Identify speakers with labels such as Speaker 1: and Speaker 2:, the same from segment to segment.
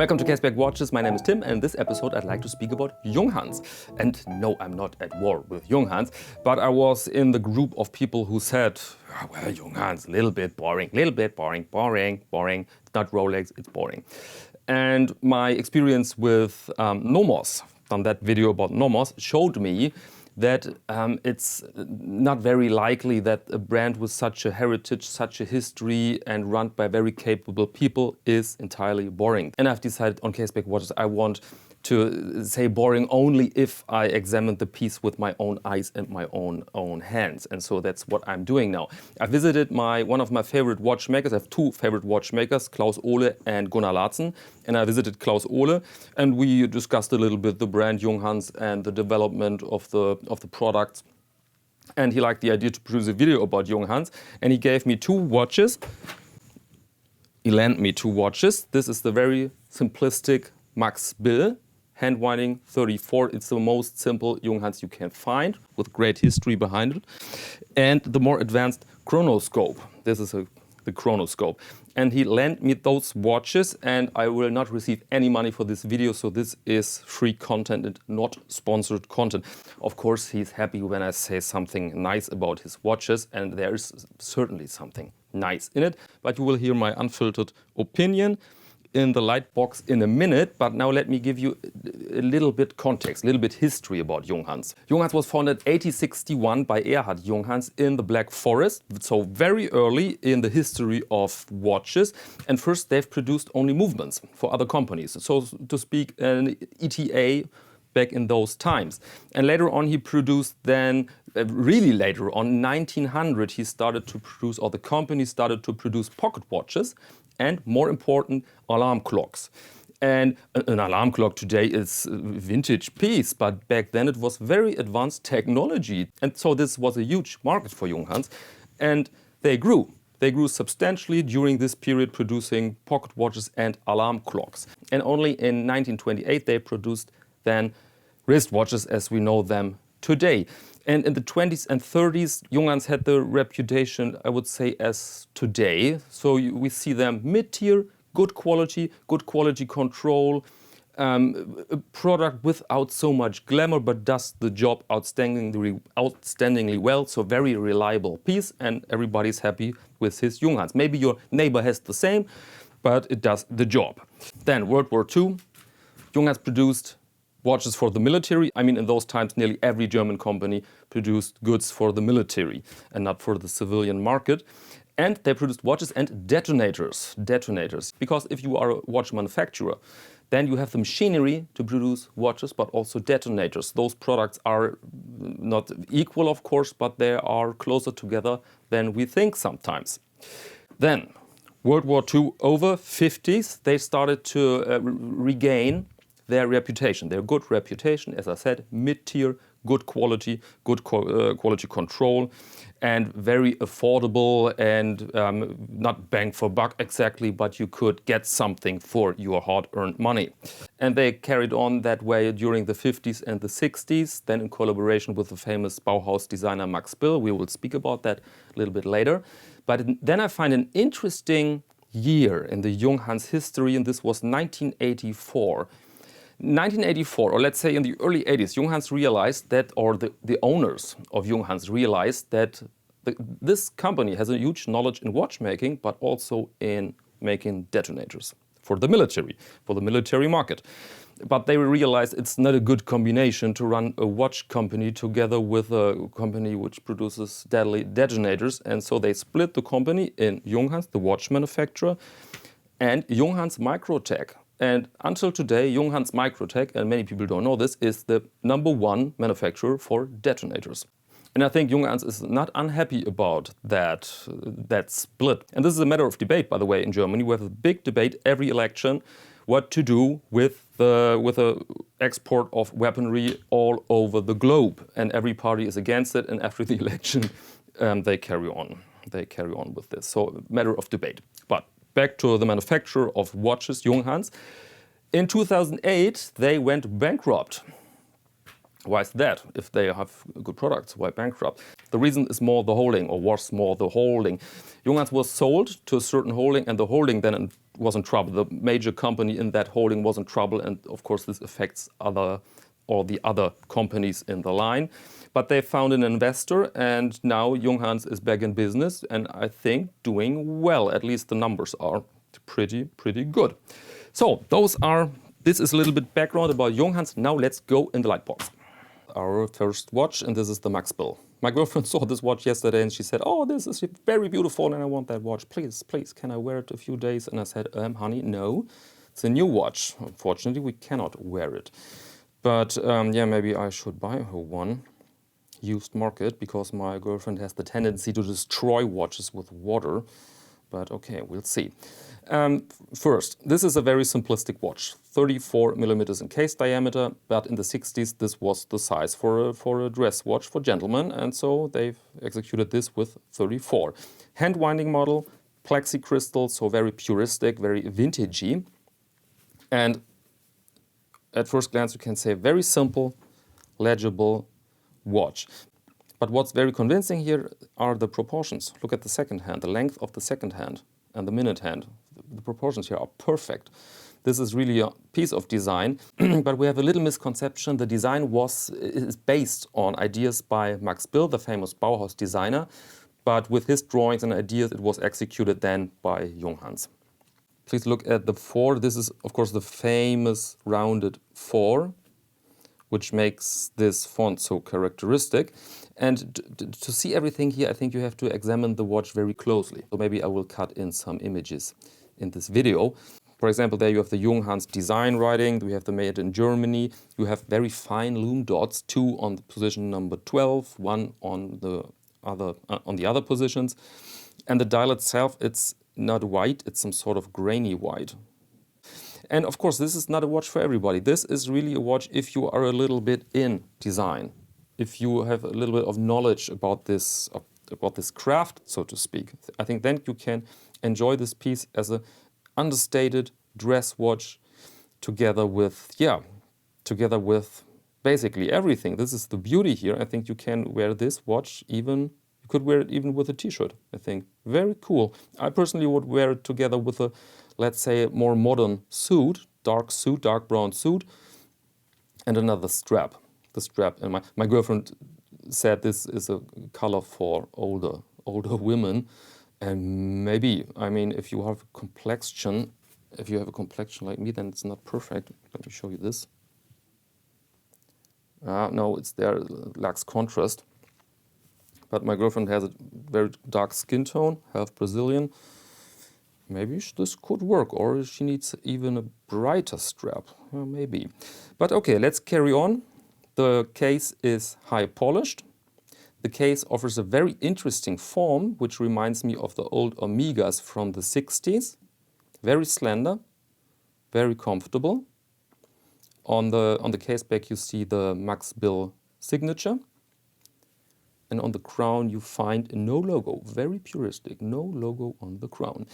Speaker 1: Welcome to Caseback Watches, my name is Tim, and in this episode I'd like to speak about Junghans. And no, I'm not at war with Junghans, but I was in the group of people who said, oh, well, Junghans, a little bit boring, boring. It's not Rolex, it's boring. And my experience with Nomos, on that video about Nomos, showed me that it's not very likely that a brand with such a heritage, such a history, and run by very capable people is entirely boring. And I've decided on Caseback Watches I want to say boring only if I examine the piece with my own eyes and my own hands. And so that's what I'm doing now. I visited one of my favorite watchmakers. I have two favorite watchmakers, Klaus Ohle and Gunnar Larsen. And I visited Klaus Ohle, and we discussed a little bit the brand Junghans and the development of the products. And he liked the idea to produce a video about Junghans, and he gave me two watches. He lent me two watches. This is the very simplistic Max Bill handwinding 34. It's the most simple Junghans you can find, with great history behind it. And the more advanced Chronoscope. This is the Chronoscope. And he lent me those watches, and I will not receive any money for this video, so this is free content and not sponsored content. Of course, he's happy when I say something nice about his watches, and there is certainly something nice in it, but you will hear my unfiltered opinion in the light box in a minute. But now let me give you a little bit context, a little bit history about Junghans. Junghans was founded 1861 by Erhard Junghans in the Black Forest, so very early in the history of watches. And first they've produced only movements for other companies, so to speak an ETA back in those times. And later on he produced then, really later on, 1900, he started to produce, or the company started to produce pocket watches, and more important, alarm clocks. And an alarm clock today is a vintage piece, but back then it was very advanced technology. And so this was a huge market for Junghans. And they grew. They grew substantially during this period, producing pocket watches and alarm clocks. And only in 1928 they produced then wristwatches as we know them today. And in the 20s and 30s, Junghans had the reputation, I would say, as today. So we see them mid-tier, good quality control, a product without so much glamour, but does the job outstandingly well. So very reliable piece, and everybody's happy with his Junghans. Maybe your neighbor has the same, but it does the job. Then World War II, Junghans produced watches for the military. I mean, in those times, nearly every German company produced goods for the military and not for the civilian market. And they produced watches and detonators. Because if you are a watch manufacturer, then you have the machinery to produce watches, but also detonators. Those products are not equal, of course, but they are closer together than we think sometimes. Then, World War II over, 50s, they started to regain their reputation, their good reputation, as I said, mid-tier, good quality control, and very affordable, and not bang for buck exactly, but you could get something for your hard-earned money. And they carried on that way during the 50s and the 60s, then in collaboration with the famous Bauhaus designer Max Bill. We will speak about that a little bit later. But then I find an interesting year in the Junghans history, and this was 1984. 1984, or let's say in the early 80s, Junghans realized that, or the owners of Junghans realized that this company has a huge knowledge in watchmaking, but also in making detonators for the military market. But they realized it's not a good combination to run a watch company together with a company which produces deadly detonators. And so they split the company in Junghans, the watch manufacturer, and Junghans Microtech. And until today, Junghans Microtech, and many people don't know this, is the #1 manufacturer for detonators. And I think Junghans is not unhappy about that split. And this is a matter of debate, by the way, in Germany. We have a big debate every election what to do with the export of weaponry all over the globe. And every party is against it, and after the election, they carry on. They carry on with this. So, matter of debate. But back to the manufacturer of watches, Junghans. In 2008, they went bankrupt. Why is that? If they have good products, why bankrupt? The reason is was more the holding. Junghans was sold to a certain holding, and the holding then in was in trouble. The major company in that holding was in trouble, and of course this affects the other companies in the line. But they found an investor, and now Junghans is back in business, and I think doing well. At least the numbers are pretty good. So this is a little bit background about Junghans. Now let's go in the light box. Our first watch, and this is the Max Bill. My girlfriend saw this watch yesterday and she said, "Oh, this is very beautiful and I want that watch. Please, can I wear it a few days?" And I said, "Honey, no, it's a new watch. Unfortunately, we cannot wear it." But yeah, maybe I should buy her one, used market, because my girlfriend has the tendency to destroy watches with water. But okay, we'll see. First, this is a very simplistic watch, 34 millimeters in case diameter, but in the 60s this was the size for a dress watch for gentlemen, and so they've executed this with 34. Hand winding model, plexi crystal, so very puristic, very vintagey. And at first glance you can say very simple, legible watch. But what's very convincing here are the proportions. Look at the second hand, the length of the second hand and the minute hand. The proportions here are perfect. This is really a piece of design, but we have a little misconception. The design is based on ideas by Max Bill, the famous Bauhaus designer, but with his drawings and ideas it was executed then by Junghans. Please look at the 4. This is of course the famous rounded 4, which makes this font so characteristic. And to see everything here, I think you have to examine the watch very closely. So maybe I will cut in some images in this video. For example, there you have the Junghans design writing. We have the made in Germany. You have very fine lume dots, 2 on the position number 12, 1 on the other positions. And the dial itself, it's not white, it's some sort of grainy white. And of course, this is not a watch for everybody. This is really a watch if you are a little bit in design, if you have a little bit of knowledge about this craft, so to speak. I think then you can enjoy this piece as an understated dress watch together with basically everything. This is the beauty here. I think you can wear this watch you could wear it even with a t-shirt, I think. Very cool. I personally would wear it together with a, let's say, a more modern suit, dark brown suit, and another strap. The strap, and my girlfriend said this is a color for older women, and maybe, I mean, if you have a complexion like me, then it's not perfect. Let me show you this. No, it lacks contrast. But my girlfriend has a very dark skin tone, half Brazilian. Maybe this could work, or she needs even a brighter strap. Maybe. But okay, let's carry on. The case is high polished. The case offers a very interesting form, which reminds me of the old Omegas from the 60s. Very slender, very comfortable. On the case back you see the Max Bill signature. And on the crown you find no logo, very puristic, no logo on the crown.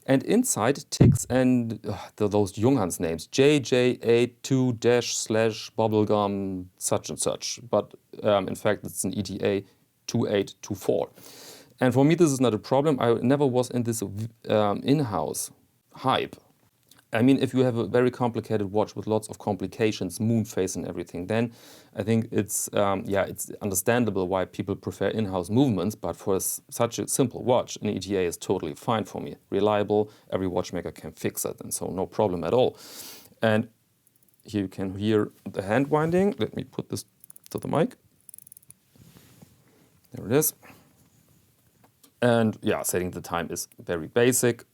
Speaker 1: And inside ticks and those Junghans names, JJ82-/bubblegum such and such. But in fact it's an ETA 2824. And for me this is not a problem. I never was in this in-house hype. I mean, if you have a very complicated watch with lots of complications, moon phase and everything, then I think it's understandable why people prefer in-house movements, but for such a simple watch, an ETA is totally fine for me. Reliable, every watchmaker can fix it, and so no problem at all. And here you can hear the hand winding. Let me put this to the mic. There it is. And yeah, setting the time is very basic.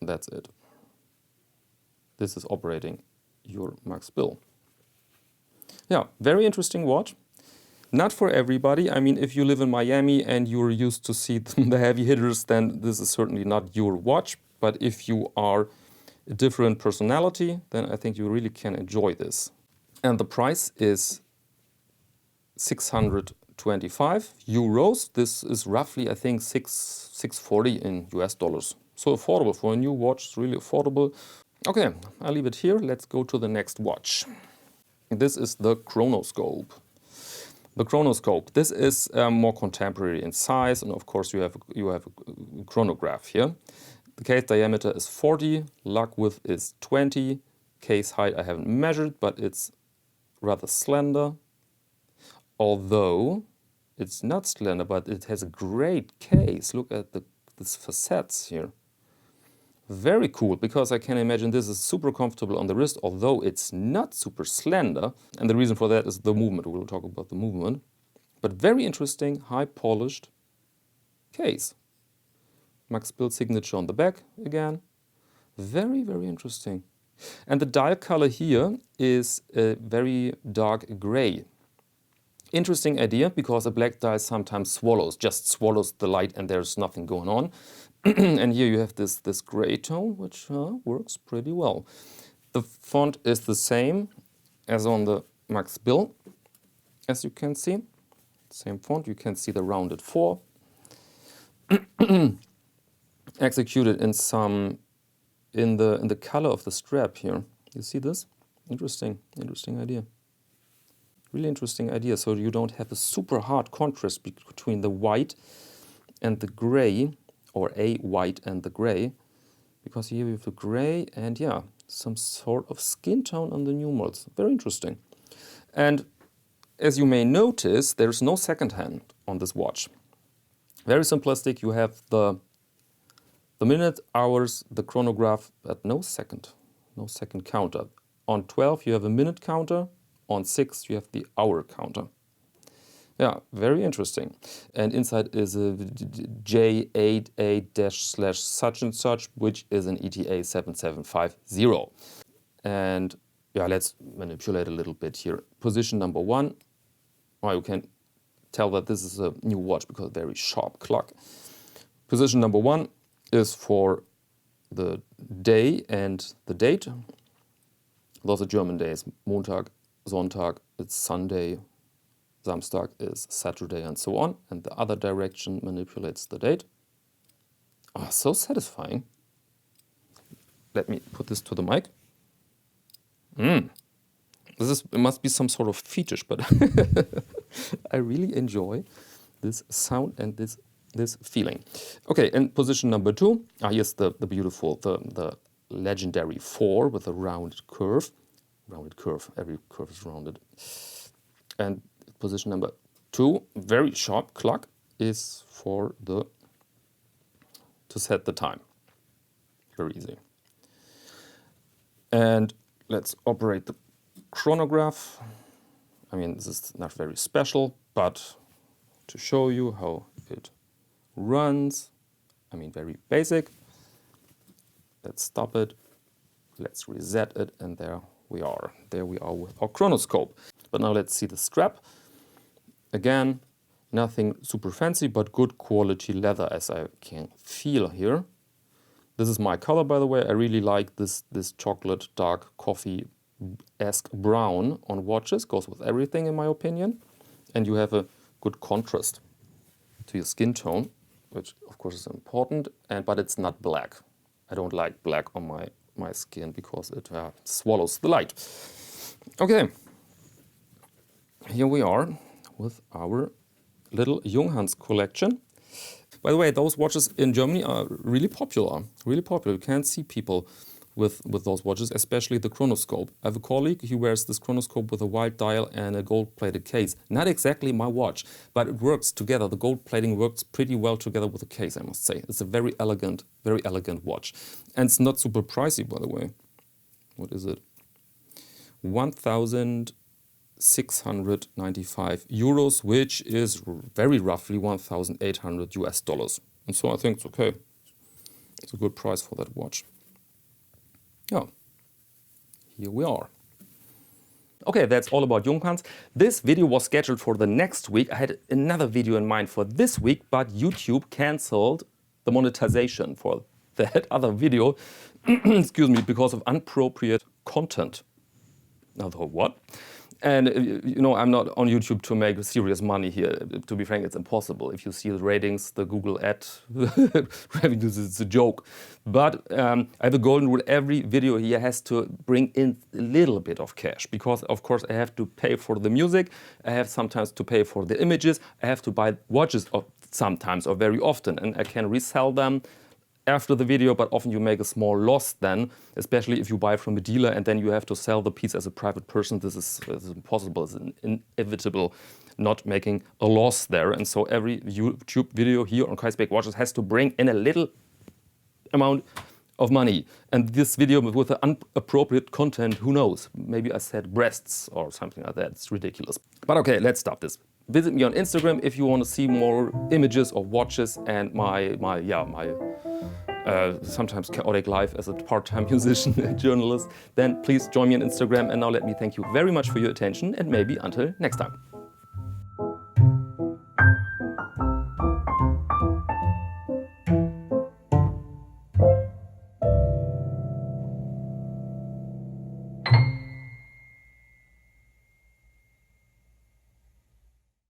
Speaker 1: That's it. This is operating your Max Bill. Yeah, very interesting watch. Not for everybody. I mean, if you live in Miami and you're used to see the heavy hitters, then this is certainly not your watch. But if you are a different personality, then I think you really can enjoy this. And the price is 625 euros. This is roughly, I think, 640 in US dollars. So affordable for a new watch, it's really affordable. Okay, I'll leave it here. Let's go to the next watch. This is the Chronoscope. The Chronoscope. This is more contemporary in size, and of course you have a chronograph here. The case diameter is 40, lug width is 20, case height I haven't measured, but it's rather slender. Although it's not slender, but it has a great case. Look at these facets here. Very cool, because I can imagine this is super comfortable on the wrist, although it's not super slender. And the reason for that is the movement. We'll talk about the movement. But very interesting, high polished case. Max Bill signature on the back again. Very, very interesting. And the dial color here is a very dark gray. Interesting idea, because a black dial sometimes just swallows the light and there's nothing going on. And here you have this gray tone, which works pretty well. The font is the same as on the Max Bill, as you can see. Same font, you can see the rounded 4. Executed in the color of the strap here. You see this? Interesting idea. Really interesting idea. So you don't have a super hard contrast between the white and the gray, or a white and the gray, because here we have the gray and some sort of skin tone on the numerals. Very interesting. And as you may notice, there's no second hand on this watch. Very simplistic. You have the minute, hours, the chronograph, but no second counter. On 12 you have a minute counter, on 6 you have the hour counter. Yeah, very interesting. And inside is a J88/ and such, which is an ETA 7750. And let's manipulate a little bit here. Position number 1. You can tell that this is a new watch because very sharp clock. Position number 1 is for the day and the date. Those are German days. Montag, Sonntag, it's Sunday. Samstag is Saturday, and so on. And the other direction manipulates the date. So satisfying. Let me put this to the mic. It must be some sort of fetish, but I really enjoy this sound and this feeling. Okay, and position number 2. Here's the beautiful, the legendary 4 with a rounded curve. Rounded curve, every curve is rounded. And position number 2, very sharp clock, is for to set the time. Very easy. And let's operate the chronograph. I mean, this is not very special, but to show you how it runs, I mean, very basic. Let's stop it. Let's reset it, and there we are. There we are with our chronoscope. But now let's see the strap. Again, nothing super fancy, but good quality leather, as I can feel here. This is my color, by the way. I really like this chocolate dark coffee-esque brown on watches. Goes with everything, in my opinion. And you have a good contrast to your skin tone, which of course is important. But it's not black. I don't like black on my skin because it swallows the light. Okay, here we are with our little Junghans collection. By the way, those watches in Germany are really popular. Really popular. You can't see people with those watches, especially the Chronoscope. I have a colleague, he wears this Chronoscope with a white dial and a gold-plated case. Not exactly my watch, but it works together. The gold plating works pretty well together with the case, I must say. It's a very elegant watch. And it's not super pricey, by the way. What is it? 1,695 euros, which is very roughly 1,800 US dollars. And so I think it's okay. It's a good price for that watch. Yeah, here we are. Okay, that's all about Junghans. This video was scheduled for the next week. I had another video in mind for this week, but YouTube cancelled the monetization for that other video, excuse me, because of inappropriate content. Now, what? And you know, I'm not on YouTube to make serious money here. To be frank, it's impossible. If you see the ratings, the Google ad revenues, it's a joke. But I have a golden rule. Every video here has to bring in a little bit of cash because, of course, I have to pay for the music. I have sometimes to pay for the images. I have to buy watches sometimes or very often, and I can resell them after the video, but often you make a small loss then, especially if you buy from a dealer and then you have to sell the piece as a private person. This is impossible, it's inevitable not making a loss there. And so every YouTube video here on Caseback Watches has to bring in a little amount of money. And this video with the inappropriate content, who knows? Maybe I said breasts or something like that. It's ridiculous. But okay, let's stop this. Visit me on Instagram if you want to see more images of watches and my sometimes chaotic life as a part-time musician and journalist. Then please join me on Instagram. And now let me thank you very much for your attention and maybe until next time.